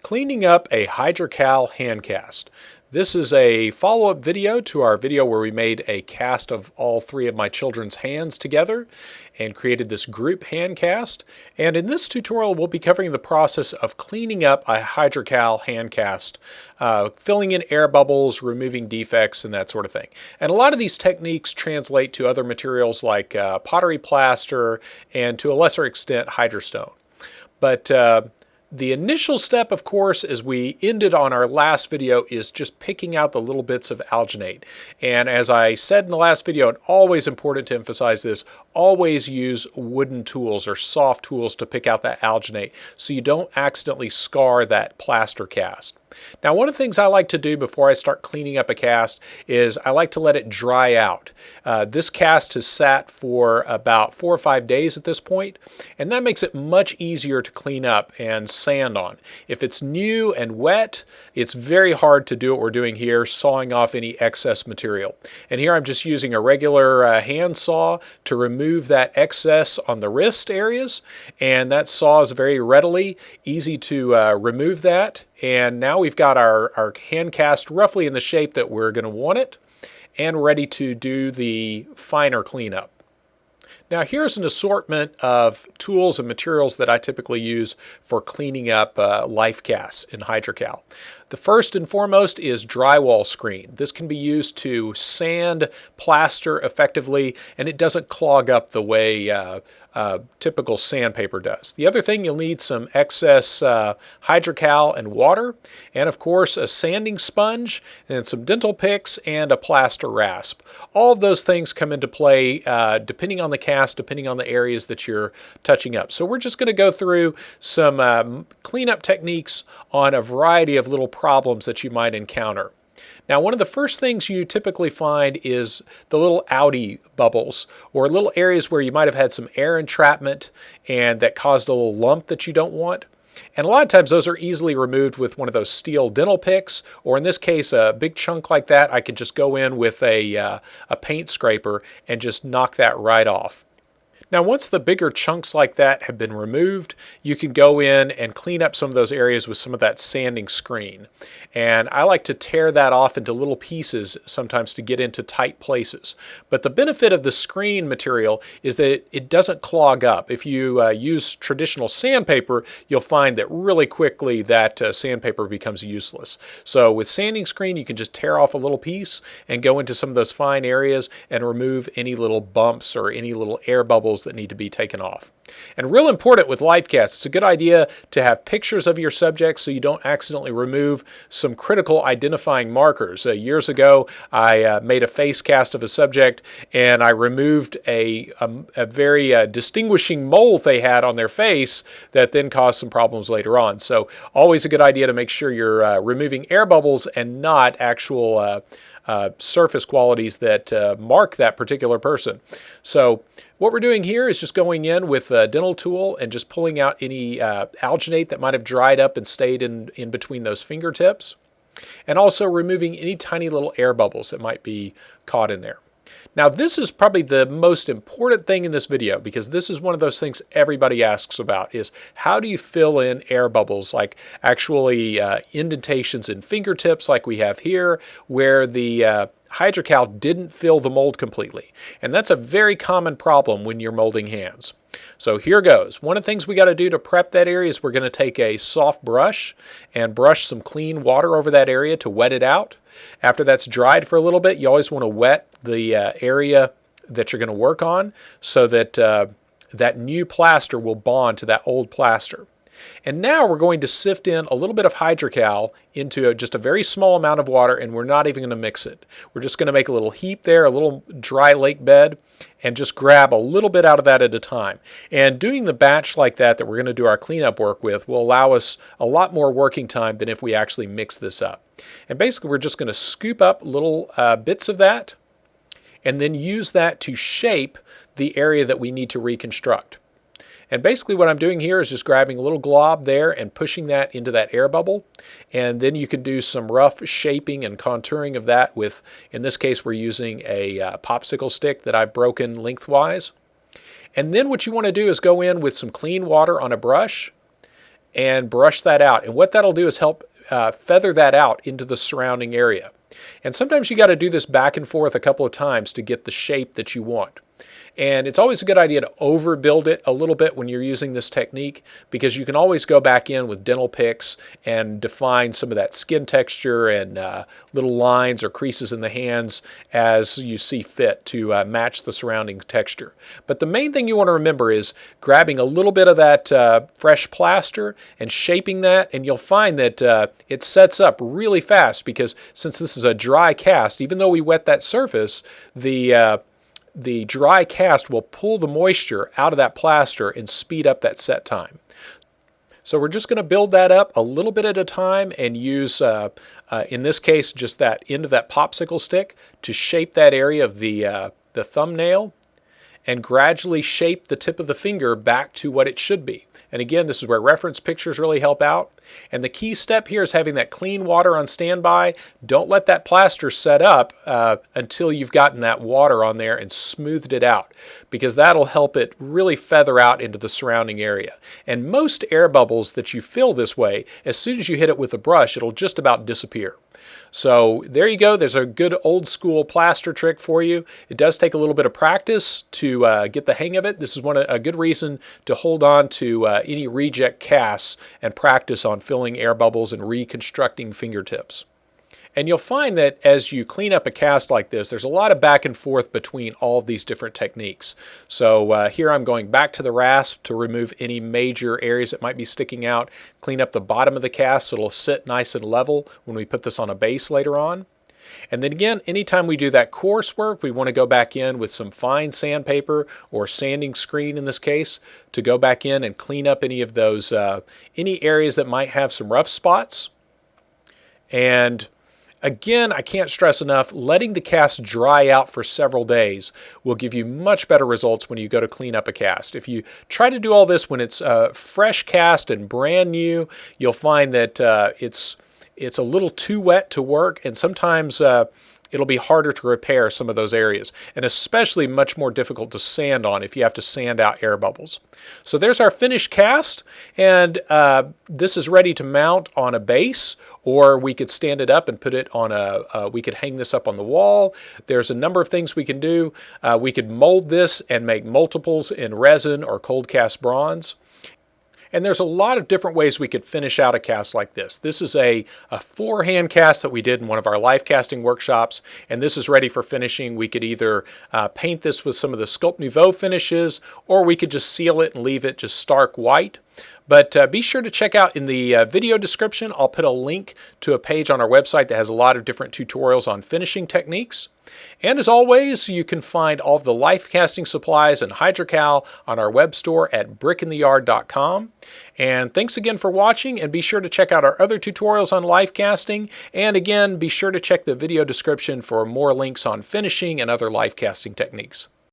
Cleaning up a hydrocal hand cast. This is a follow-up video to our video where we made a cast of all three of my children's hands together and created this group hand cast. And in this tutorial we'll be covering the process of cleaning up a hydrocal hand cast, filling in air bubbles, removing defects, and that sort of thing. And a lot of these techniques translate to other materials like pottery plaster and to a lesser extent hydrostone. But the initial step, of course, as we ended on our last video, is just picking out the little bits of alginate. And as I said in the last video, and always important to emphasize this, always use wooden tools or soft tools to pick out that alginate so you don't accidentally scar that plaster cast. Now, one of the things I like to do before I start cleaning up a cast is I like to let it dry out. This cast has sat for about 4 or 5 days at this point, and that makes it much easier to clean up and sand on. If it's new and wet, it's very hard to do what we're doing here, sawing off any excess material. And here I'm just using a regular hand saw to remove that excess on the wrist areas, and that saw is very readily easy to remove that. And now we've got our hand cast roughly in the shape that we're going to want it and ready to do the finer cleanup. Now here's an assortment of tools and materials that I typically use for cleaning up life casts in hydrocal. The first and foremost is drywall screen. This can be used to sand plaster effectively, and it doesn't clog up the way typical sandpaper does. The other thing, you'll need some excess hydrocal and water, and of course a sanding sponge and some dental picks and a plaster rasp. All of those things come into play depending on the cast, depending on the areas that you're touching up. So we're just going to go through some cleanup techniques on a variety of little problems that you might encounter. Now, one of the first things you typically find is the little outie bubbles, or little areas where you might have had some air entrapment and that caused a little lump that you don't want. And a lot of times those are easily removed with one of those steel dental picks, or in this case a big chunk like that, I could just go in with a paint scraper and just knock that right off. Now, once the bigger chunks like that have been removed, you can go in and clean up some of those areas with some of that sanding screen. And I like to tear that off into little pieces sometimes to get into tight places. But the benefit of the screen material is that it doesn't clog up. If you use traditional sandpaper, you'll find that really quickly that sandpaper becomes useless. So with sanding screen, you can just tear off a little piece and go into some of those fine areas and remove any little bumps or any little air bubbles that need to be taken off. And real important with life casts, it's a good idea to have pictures of your subjects so you don't accidentally remove some critical identifying markers. Years ago, I made a face cast of a subject and I removed a very distinguishing mole they had on their face that then caused some problems later on. So always a good idea to make sure you're removing air bubbles and not actual surface qualities that mark that particular person. So what we're doing here is just going in with a dental tool and just pulling out any alginate that might have dried up and stayed in between those fingertips, and also removing any tiny little air bubbles that might be caught in there. Now, this is probably the most important thing in this video, because this is one of those things everybody asks about, is how do you fill in air bubbles, like actually indentations in fingertips like we have here, where the hydrocal didn't fill the mold completely. And that's a very common problem when you're molding hands. So here goes. One of the things we got to do to prep that area is we're going to take a soft brush and brush some clean water over that area to wet it out. After that's dried for a little bit, you always want to wet the area that you're going to work on so that that new plaster will bond to that old plaster. And now we're going to sift in a little bit of hydrocal into just a very small amount of water, and we're not even going to mix it. We're just going to make a little heap there, a little dry lake bed, and just grab a little bit out of that at a time. And doing the batch like that we're going to do our cleanup work with will allow us a lot more working time than if we actually mix this up. And basically we're just going to scoop up little bits of that and then use that to shape the area that we need to reconstruct. And basically what I'm doing here is just grabbing a little glob there and pushing that into that air bubble. And then you can do some rough shaping and contouring of that with, in this case, we're using a popsicle stick that I've broken lengthwise. And then what you want to do is go in with some clean water on a brush and brush that out. And what that'll do is help feather that out into the surrounding area. And sometimes you got to do this back and forth a couple of times to get the shape that you want. And it's always a good idea to overbuild it a little bit when you're using this technique, because you can always go back in with dental picks and define some of that skin texture and little lines or creases in the hands as you see fit to match the surrounding texture. But the main thing you want to remember is grabbing a little bit of that fresh plaster and shaping that, and you'll find that it sets up really fast, because since this is a dry cast, even though we wet that surface, the dry cast will pull the moisture out of that plaster and speed up that set time. So we're just going to build that up a little bit at a time and use, in this case, just that end of that popsicle stick to shape that area of the thumbnail, and gradually shape the tip of the finger back to what it should be. And again, this is where reference pictures really help out. And the key step here is having that clean water on standby. Don't let that plaster set up until you've gotten that water on there and smoothed it out, because that'll help it really feather out into the surrounding area. And most air bubbles that you fill this way, as soon as you hit it with a brush, it'll just about disappear. So there you go. There's a good old school plaster trick for you. It does take a little bit of practice to get the hang of it. This is a good reason to hold on to any reject casts and practice on filling air bubbles and reconstructing fingertips. And you'll find that as you clean up a cast like this, there's a lot of back and forth between all of these different techniques. So here I'm going back to the rasp to remove any major areas that might be sticking out, clean up the bottom of the cast so it'll sit nice and level when we put this on a base later on. And then again, anytime we do that coarse work, we want to go back in with some fine sandpaper or sanding screen in this case to go back in and clean up any of those, any areas that might have some rough spots. And again, I can't stress enough, letting the cast dry out for several days will give you much better results when you go to clean up a cast. If you try to do all this when it's a fresh cast and brand new, you'll find that it's a little too wet to work, and sometimes it'll be harder to repair some of those areas, and especially much more difficult to sand on if you have to sand out air bubbles. So there's our finished cast, and this is ready to mount on a base, or we could stand it up and put it on we could hang this up on the wall. There's a number of things we can do. We could mold this and make multiples in resin or cold cast bronze. And there's a lot of different ways we could finish out a cast like this. This is a 4-hand cast that we did in one of our life casting workshops, and this is ready for finishing. We could either paint this with some of the Sculpt Nouveau finishes, or we could just seal it and leave it just stark white. But be sure to check out in the video description. I'll put a link to a page on our website that has a lot of different tutorials on finishing techniques. And as always, you can find all of the life casting supplies and hydrocal on our web store at brickintheyard.com. And thanks again for watching, and be sure to check out our other tutorials on life casting. And again, be sure to check the video description for more links on finishing and other life casting techniques.